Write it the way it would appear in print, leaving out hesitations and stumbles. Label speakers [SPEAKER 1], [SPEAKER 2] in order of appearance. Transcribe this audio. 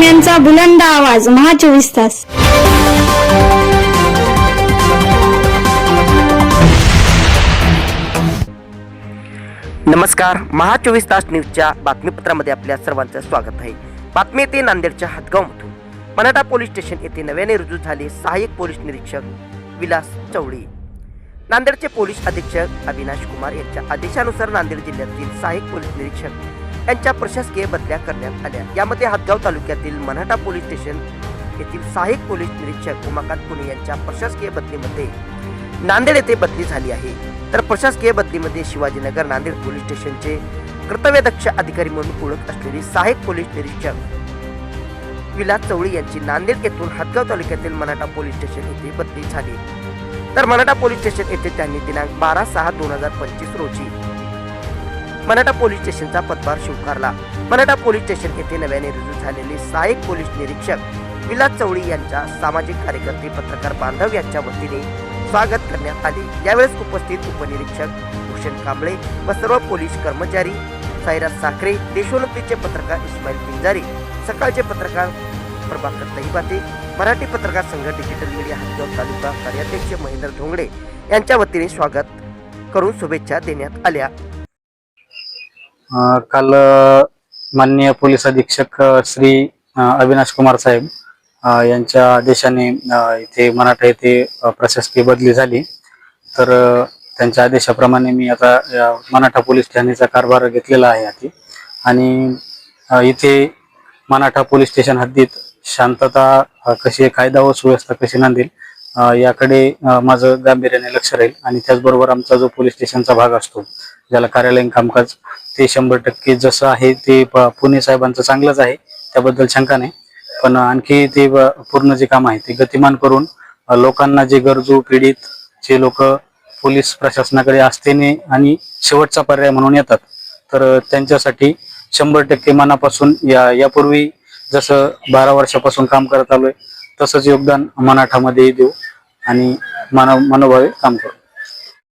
[SPEAKER 1] बातम्यांचा बुलंद आवाज महा 24 तास।
[SPEAKER 2] नमस्कार, महा 24 तास न्यूजच्या बातमीपत्रामध्ये आपल्या सर्वांचं स्वागत आहे। बातमी येते नांदेडच्या हदगावमधून। मनाठा पोलीस स्टेशन येथे नव्याने रुजू झाले सहाय्यक पोलीस निरीक्षक विलास चवळी। नांदेडचे पोलीस अधीक्षक अविनाश कुमार यांच्या आदेशानुसार नांदेड जिल्ह्यातील सहाय्यक पोलीस निरीक्षक यांच्या प्रशासकीय बदल्या करण्यात आल्या। यामध्ये हदगाव तालुक्यातील मनाठा पोलीस स्टेशन येथील सहाय्यक पोलीस निरीक्षक उमाकांत पुणे यांच्या प्रशासकीय बदलीमध्ये नांदेड येथे बदली झाली आहे। तर प्रशासकीय बदलीमध्ये शिवाजीनगर नांदेड पोलीस स्टेशनचे कर्तव्यदक्ष अधिकारी म्हणून ओळख असलेली सहाय्यक पोलीस निरीक्षक विलास चवळी यांची नांदेड येथून हदगाव तालुक्यातील मनाठा पोलीस स्टेशन येथे बदली झाली। तर मनाठा पोलीस स्टेशन येथे त्यांनी दिनांक 12/6/2025 रोजी मनाठा पोलीस स्टेशनचा पदभार स्वीकारला। मनाठा पोलीस स्टेशन येथे नव्याने रुजू झालेले सहाय्यक पोलीस निरीक्षक विलास चवळी यांच्या सामाजिक कार्यकर्ते पत्रकार बांधव यांच्या वतीने स्वागत करण्यात आले। यावेळेस उपस्थित उपनिरीक्षक भूषण कांबळे व सर्व पोलीस कर्मचारी, साईराज साखरे, देशोन्नतीचे पत्रकार इस्माईल पिंजारी, सकाळचे पत्रकार प्रभाकर तहिबाते, मराठी पत्रकार संघ डिजिटल मीडिया हदगाव तालुका कार्याध्यक्ष महेंद्र धोंगडे यांच्या वतीने स्वागत करून शुभेच्छा देण्यात आल्या।
[SPEAKER 3] काल माननीय पोलीस अधीक्षक श्री अविनाश कुमार साहेब यांच्या आदेशाने इथे मनाठा येथे प्रशासकीय बदली झाली। तर त्यांच्या आदेशाप्रमाणे मी आता मनाठा पोलीस ठाण्याचा कारभार घेतलेला आहे आधी। आणि इथे मनाठा पोलीस स्टेशन हद्दीत शांतता कशी, कायदा व सुव्यवस्था कशी नांदेल याकडे माझं गांभीर्याने लक्ष राहील। आणि त्याचबरोबर आमचा जो पोलीस स्टेशनचा भाग असतो ज्याला कार्यालयीन कामकाज, ते 100% जसं आहे ते पुणे साहेबांचं चांगलंच आहे, त्याबद्दल शंका नाही। पण आणखी ते पूर्ण जे काम आहे ते गतिमान करून लोकांना जे गरजू पीडित जे लोक पोलीस प्रशासनाकडे आस्थेने आणि शेवटचा पर्याय म्हणून येतात, तर त्यांच्यासाठी 100% मनापासून यापूर्वी जसं 12 वर्षापासून काम करत आलोय तसंच योगदान मनाठामध्ये देऊ आणि मनोभावे काम करू।